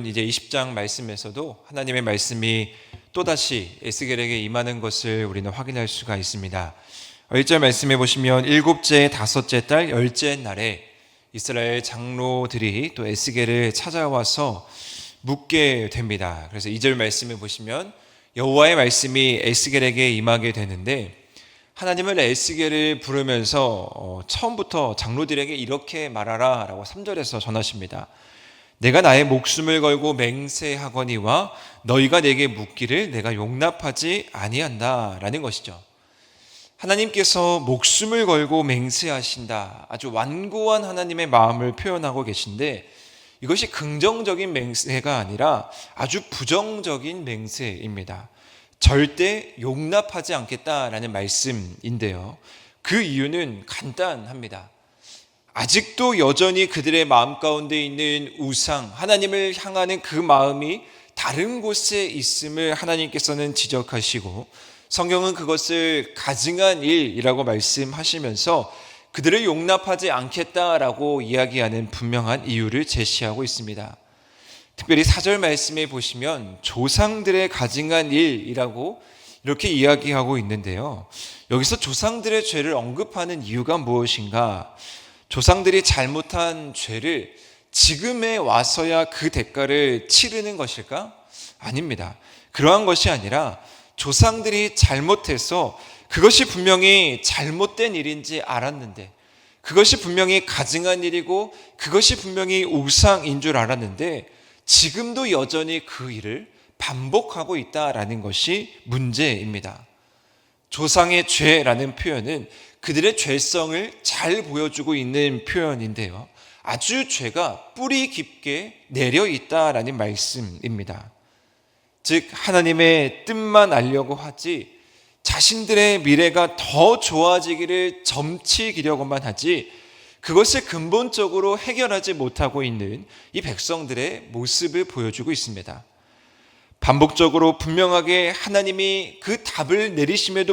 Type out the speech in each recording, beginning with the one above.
이제 20장 말씀에서도 하나님의 말씀이 또다시 에스겔에게 임하는 것을 우리는 확인할 수가 있습니다. 1절 말씀해 보시면 일곱째, 다섯째 달, 열째 날에 이스라엘 장로들이 또 에스겔을 찾아와서 묻게 됩니다. 그래서 2절 말씀해 보시면 여호와의 말씀이 에스겔에게 임하게 되는데, 하나님은 에스겔을 부르면서 처음부터 장로들에게 이렇게 말하라 라고 3절에서 전하십니다. 내가 나의 목숨을 걸고 맹세하거니와 너희가 내게 묻기를 내가 용납하지 아니한다 라는 것이죠. 하나님께서 목숨을 걸고 맹세하신다, 아주 완고한 하나님의 마음을 표현하고 계신데, 이것이 긍정적인 맹세가 아니라 아주 부정적인 맹세입니다. 절대 용납하지 않겠다라는 말씀인데요, 그 이유는 간단합니다. 아직도 여전히 그들의 마음 가운데 있는 우상, 하나님을 향하는 그 마음이 다른 곳에 있음을 하나님께서는 지적하시고, 성경은 그것을 가증한 일이라고 말씀하시면서 그들을 용납하지 않겠다라고 이야기하는 분명한 이유를 제시하고 있습니다. 특별히 4절 말씀에 보시면 조상들의 가증한 일이라고 이렇게 이야기하고 있는데요, 여기서 조상들의 죄를 언급하는 이유가 무엇인가? 조상들이 잘못한 죄를 지금에 와서야 그 대가를 치르는 것일까? 아닙니다. 그러한 것이 아니라 조상들이 잘못해서 그것이 분명히 잘못된 일인지 알았는데, 그것이 분명히 가증한 일이고 그것이 분명히 우상인 줄 알았는데 지금도 여전히 그 일을 반복하고 있다라는 것이 문제입니다. 조상의 죄라는 표현은 그들의 죄성을 잘 보여주고 있는 표현인데요, 아주 죄가 뿌리 깊게 내려 있다라는 말씀입니다. 즉 하나님의 뜻만 알려고 하지 자신들의 미래가 더 좋아지기를 점치기려고만 하지 그것을 근본적으로 해결하지 못하고 있는 이 백성들의 모습을 보여주고 있습니다. 반복적으로 분명하게 하나님이 그 답을 내리심에도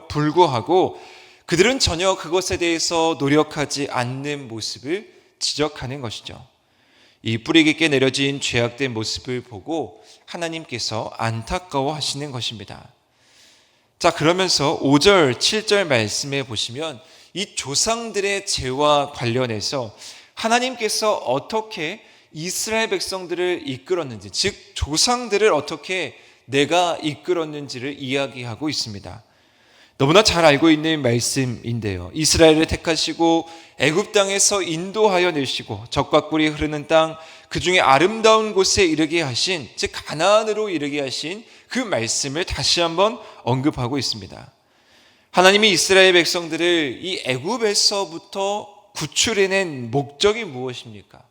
불구하고 그들은 전혀 그것에 대해서 노력하지 않는 모습을 지적하는 것이죠. 이 뿌리 깊게 내려진 죄악된 모습을 보고 하나님께서 안타까워하시는 것입니다. 자, 그러면서 5절, 7절 말씀에 보시면 이 조상들의 죄와 관련해서 하나님께서 어떻게 이스라엘 백성들을 이끌었는지, 즉 조상들을 어떻게 내가 이끌었는지를 이야기하고 있습니다. 너무나 잘 알고 있는 말씀인데요, 이스라엘을 택하시고 애굽 땅에서 인도하여 내시고 적과 꿀이 흐르는 땅, 그 중에 아름다운 곳에 이르게 하신, 즉 가나안으로 이르게 하신 그 말씀을 다시 한번 언급하고 있습니다. 하나님이 이스라엘 백성들을 이 애굽에서부터 구출해낸 목적이 무엇입니까?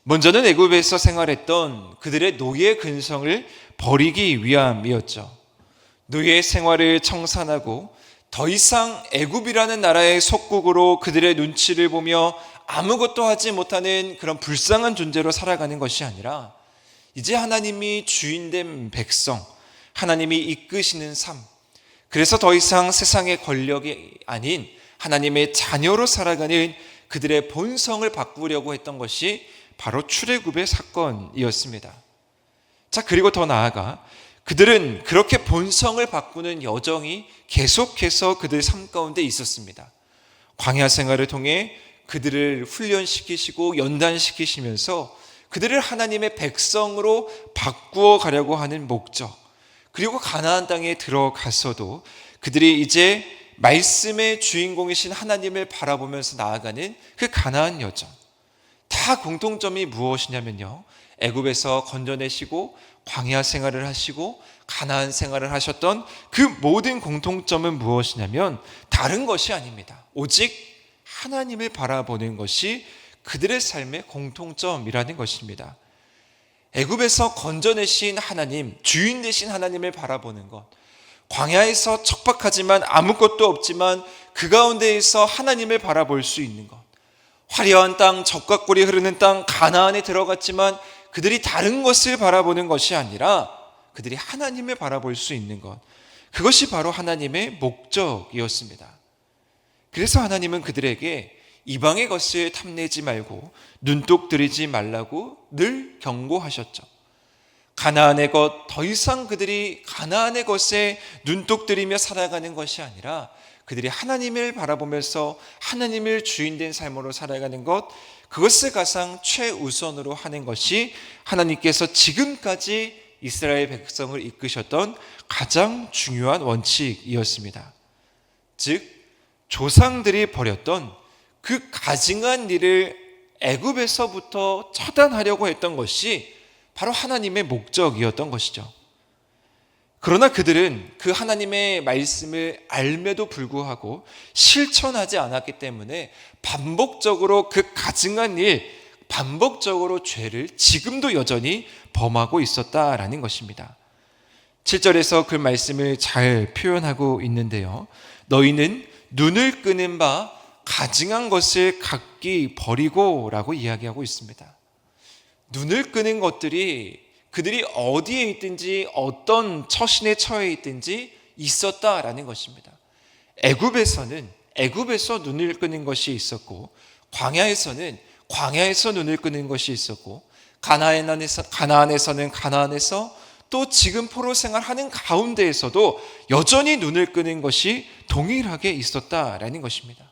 먼저는 애굽에서 생활했던 그들의 노예 근성을 버리기 위함이었죠. 노예 생활을 청산하고 더 이상 애굽이라는 나라의 속국으로 그들의 눈치를 보며 아무것도 하지 못하는 그런 불쌍한 존재로 살아가는 것이 아니라 이제 하나님이 주인된 백성, 하나님이 이끄시는 삶, 그래서 더 이상 세상의 권력이 아닌 하나님의 자녀로 살아가는 그들의 본성을 바꾸려고 했던 것이 바로 출애굽의 사건이었습니다. 자, 그리고 더 나아가 그들은 그렇게 본성을 바꾸는 여정이 계속해서 그들 삶 가운데 있었습니다. 광야 생활을 통해 그들을 훈련시키시고 연단시키시면서 그들을 하나님의 백성으로 바꾸어 가려고 하는 목적, 그리고 가나안 땅에 들어가서도 그들이 이제 말씀의 주인공이신 하나님을 바라보면서 나아가는 그 가나안 여정, 다 공통점이 무엇이냐면요, 애굽에서 건져내시고 광야 생활을 하시고 가나안 생활을 하셨던 그 모든 공통점은 무엇이냐면 다른 것이 아닙니다. 오직 하나님을 바라보는 것이 그들의 삶의 공통점이라는 것입니다. 애굽에서 건져내신 하나님, 주인 되신 하나님을 바라보는 것, 광야에서 척박하지만 아무것도 없지만 그 가운데에서 하나님을 바라볼 수 있는 것, 화려한 땅, 적과 꿀이 흐르는 땅 가나안에 들어갔지만 그들이 다른 것을 바라보는 것이 아니라 그들이 하나님을 바라볼 수 있는 것, 그것이 바로 하나님의 목적이었습니다. 그래서 하나님은 그들에게 이방의 것을 탐내지 말고 눈독 들이지 말라고 늘 경고하셨죠. 가나안의 것, 더 이상 그들이 가나안의 것에 눈독 들이며 살아가는 것이 아니라 그들이 하나님을 바라보면서 하나님을 주인된 삶으로 살아가는 것, 그것을 가장 최우선으로 하는 것이 하나님께서 지금까지 이스라엘 백성을 이끄셨던 가장 중요한 원칙이었습니다. 즉 조상들이 벌였던 그 가증한 일을 애굽에서부터 처단하려고 했던 것이 바로 하나님의 목적이었던 것이죠. 그러나 그들은 그 하나님의 말씀을 알매도 불구하고 실천하지 않았기 때문에 반복적으로 그 가증한 일, 반복적으로 죄를 지금도 여전히 범하고 있었다라는 것입니다. 7절에서 그 말씀을 잘 표현하고 있는데요. 너희는 눈을 끄는 바 가증한 것을 각기 버리고 라고 이야기하고 있습니다. 눈을 끄는 것들이 그들이 어디에 있든지 어떤 처신에 처해 있든지 있었다라는 것입니다. 애굽에서 눈을 끄는 것이 있었고, 광야에서 눈을 끄는 것이 있었고, 가나안에서는 가나안에서, 또 지금 포로 생활하는 가운데에서도 여전히 눈을 끄는 것이 동일하게 있었다라는 것입니다.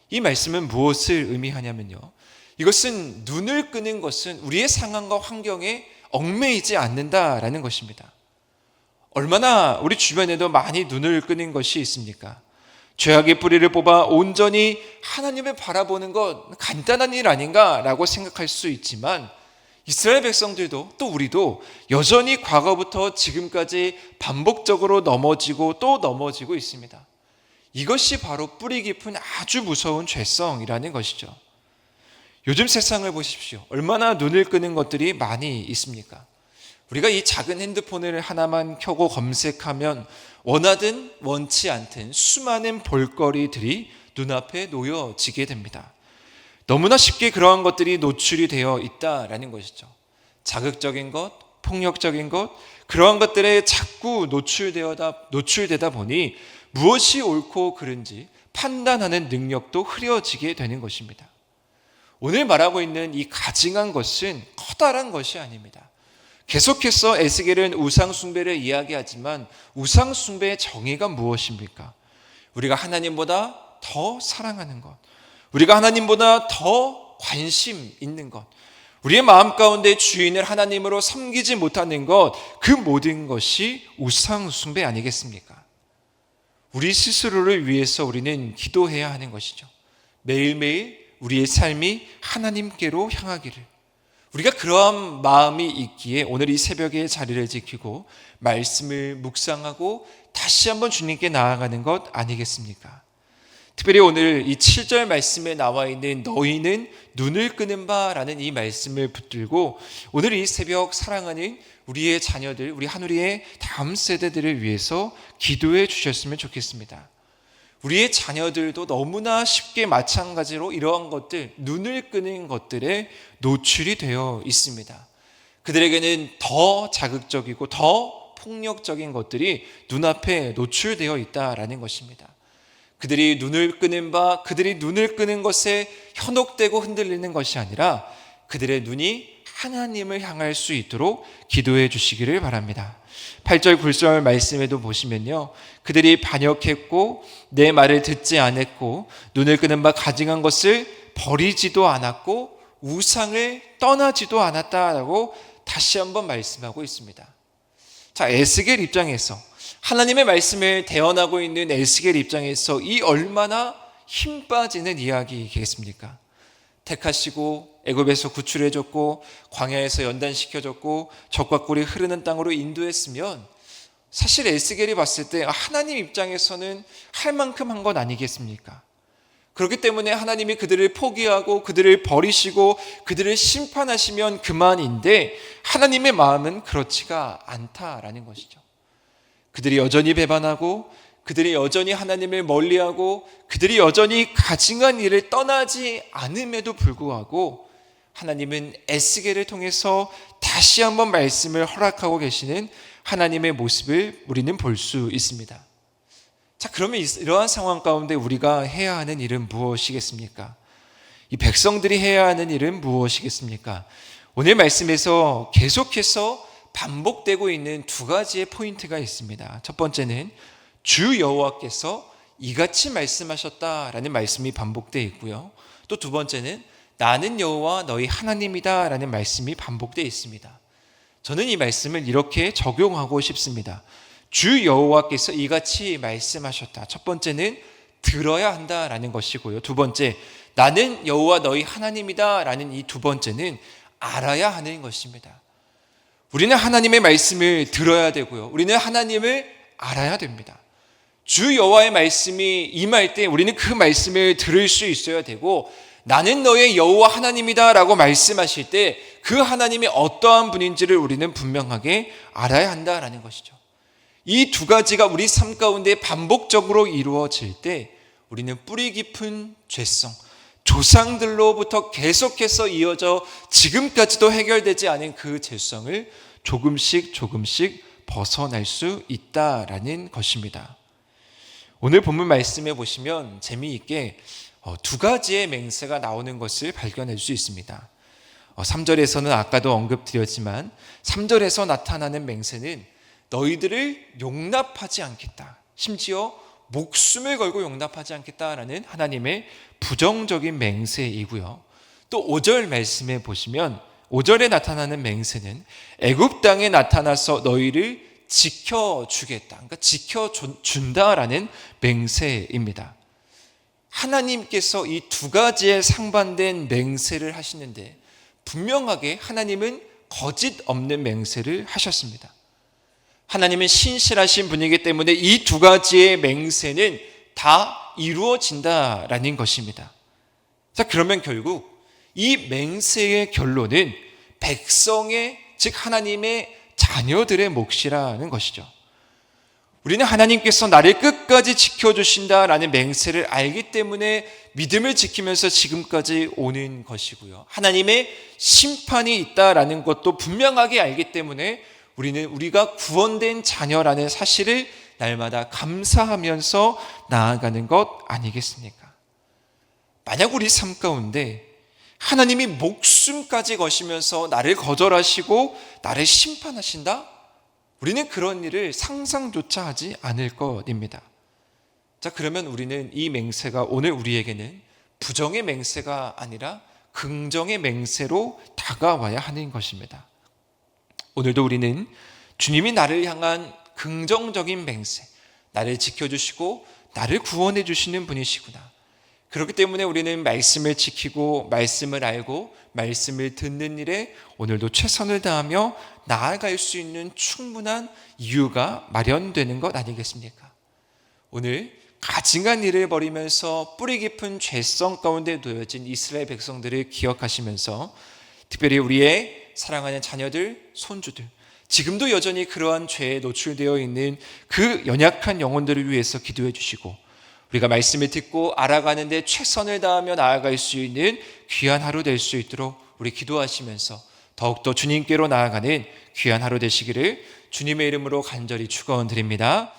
이 말씀은 무엇을 의미하냐면요, 이것은 눈을 끄는 것은 우리의 상황과 환경에 얽매이지 않는다라는 것입니다. 얼마나 우리 주변에도 많이 눈을 끄는 것이 있습니까? 죄악의 뿌리를 뽑아 온전히 하나님을 바라보는 것 간단한 일 아닌가라고 생각할 수 있지만, 이스라엘 백성들도 또 우리도 여전히 과거부터 지금까지 반복적으로 넘어지고 또 넘어지고 있습니다. 이것이 바로 뿌리 깊은 아주 무서운 죄성이라는 것이죠. 요즘 세상을 보십시오. 얼마나 눈을 끄는 것들이 많이 있습니까? 우리가 이 작은 핸드폰을 하나만 켜고 검색하면 원하든 원치 않든 수많은 볼거리들이 눈앞에 놓여지게 됩니다. 너무나 쉽게 그러한 것들이 노출이 되어 있다라는 것이죠. 자극적인 것, 폭력적인 것, 그러한 것들에 자꾸 노출되다 보니 무엇이 옳고 그른지 판단하는 능력도 흐려지게 되는 것입니다. 오늘 말하고 있는 이 가증한 것은 커다란 것이 아닙니다. 계속해서 에스겔은 우상숭배를 이야기하지만 우상숭배의 정의가 무엇입니까? 우리가 하나님보다 더 사랑하는 것, 우리가 하나님보다 더 관심 있는 것, 우리의 마음 가운데 주인을 하나님으로 섬기지 못하는 것, 그 모든 것이 우상숭배 아니겠습니까? 우리 스스로를 위해서 우리는 기도해야 하는 것이죠. 매일매일 우리의 삶이 하나님께로 향하기를, 우리가 그러한 마음이 있기에 오늘 이 새벽에 자리를 지키고 말씀을 묵상하고 다시 한번 주님께 나아가는 것 아니겠습니까? 특별히 오늘 이 7절 말씀에 나와 있는 너희는 눈을 끄는 바라는 이 말씀을 붙들고 오늘 이 새벽 사랑하는 우리의 자녀들, 우리 하누리의 다음 세대들을 위해서 기도해 주셨으면 좋겠습니다. 우리의 자녀들도 너무나 쉽게 마찬가지로 이러한 것들, 눈을 끄는 것들에 노출이 되어 있습니다. 그들에게는 더 자극적이고 더 폭력적인 것들이 눈앞에 노출되어 있다라는 것입니다. 그들이 눈을 끄는 것에 현혹되고 흔들리는 것이 아니라 그들의 눈이 하나님을 향할 수 있도록 기도해 주시기를 바랍니다. 8절 9절 말씀에도 보시면요, 그들이 반역했고 내 말을 듣지 않았고 눈을 끄는 바 가증한 것을 버리지도 않았고 우상을 떠나지도 않았다라고 다시 한번 말씀하고 있습니다. 자, 에스겔 입장에서, 하나님의 말씀을 대언하고 있는 에스겔 입장에서 이 얼마나 힘 빠지는 이야기겠습니까? 택하시고 애굽에서 구출해줬고 광야에서 연단시켜줬고 적과 꿀이 흐르는 땅으로 인도했으면 사실 에스겔이 봤을 때 하나님 입장에서는 할 만큼 한 건 아니겠습니까? 그렇기 때문에 하나님이 그들을 포기하고 그들을 버리시고 그들을 심판하시면 그만인데 하나님의 마음은 그렇지가 않다라는 것이죠. 그들이 여전히 배반하고 그들이 여전히 하나님을 멀리하고 그들이 여전히 가증한 일을 떠나지 않음에도 불구하고 하나님은 에스겔을 통해서 다시 한번 말씀을 허락하고 계시는 하나님의 모습을 우리는 볼 수 있습니다. 자, 그러면 이러한 상황 가운데 우리가 해야 하는 일은 무엇이겠습니까? 이 백성들이 해야 하는 일은 무엇이겠습니까? 오늘 말씀에서 계속해서 반복되고 있는 두 가지의 포인트가 있습니다. 첫 번째는 주 여호와께서 이같이 말씀하셨다라는 말씀이 반복되어 있고요. 또 두 번째는 나는 여호와 너희 하나님이다 라는 말씀이 반복되어 있습니다. 저는 이 말씀을 이렇게 적용하고 싶습니다. 주 여호와께서 이같이 말씀하셨다. 첫 번째는 들어야 한다라는 것이고요. 두 번째, 나는 여호와 너희 하나님이다 라는 이 두 번째는 알아야 하는 것입니다. 우리는 하나님의 말씀을 들어야 되고요. 우리는 하나님을 알아야 됩니다. 주 여호와의 말씀이 임할 때 우리는 그 말씀을 들을 수 있어야 되고, 나는 너의 여호와 하나님이다 라고 말씀하실 때 그 하나님이 어떠한 분인지를 우리는 분명하게 알아야 한다라는 것이죠. 이 두 가지가 우리 삶 가운데 반복적으로 이루어질 때 우리는 뿌리 깊은 죄성, 조상들로부터 계속해서 이어져 지금까지도 해결되지 않은 그 죄성을 조금씩 벗어날 수 있다라는 것입니다. 오늘 본문 말씀에 보시면 재미있게 두 가지의 맹세가 나오는 것을 발견할 수 있습니다. 3절에서는 아까도 언급드렸지만 3절에서 나타나는 맹세는 너희들을 용납하지 않겠다, 심지어 목숨을 걸고 용납하지 않겠다라는 하나님의 부정적인 맹세이고요. 또 5절 말씀에 보시면 5절에 나타나는 맹세는 애굽 땅에 나타나서 너희를 지켜주겠다, 그러니까 지켜준다라는 맹세입니다. 하나님께서 이 두 가지의 상반된 맹세를 하시는데 분명하게 하나님은 거짓 없는 맹세를 하셨습니다. 하나님은 신실하신 분이기 때문에 이 두 가지의 맹세는 다 이루어진다라는 것입니다. 자, 그러면 결국 이 맹세의 결론은 백성의, 즉 하나님의 자녀들의 몫이라는 것이죠. 우리는 하나님께서 나를 끝까지 지켜주신다라는 맹세를 알기 때문에 믿음을 지키면서 지금까지 오는 것이고요. 하나님의 심판이 있다라는 것도 분명하게 알기 때문에 우리는 우리가 구원된 자녀라는 사실을 날마다 감사하면서 나아가는 것 아니겠습니까? 만약 우리 삶 가운데 하나님이 목숨까지 거시면서 나를 거절하시고 나를 심판하신다? 우리는 그런 일을 상상조차 하지 않을 것입니다. 자, 그러면 우리는 이 맹세가 오늘 우리에게는 부정의 맹세가 아니라 긍정의 맹세로 다가와야 하는 것입니다. 오늘도 우리는 주님이 나를 향한 긍정적인 맹세, 나를 지켜주시고 나를 구원해 주시는 분이시구나, 그렇기 때문에 우리는 말씀을 지키고 말씀을 알고 말씀을 듣는 일에 오늘도 최선을 다하며 나아갈 수 있는 충분한 이유가 마련되는 것 아니겠습니까? 오늘 가증한 일을 벌이면서 뿌리 깊은 죄성 가운데 놓여진 이스라엘 백성들을 기억하시면서 특별히 우리의 사랑하는 자녀들, 손주들, 지금도 여전히 그러한 죄에 노출되어 있는 그 연약한 영혼들을 위해서 기도해 주시고, 우리가 말씀을 듣고 알아가는데 최선을 다하며 나아갈 수 있는 귀한 하루 될 수 있도록 우리 기도하시면서 더욱더 주님께로 나아가는 귀한 하루 되시기를 주님의 이름으로 간절히 축원드립니다.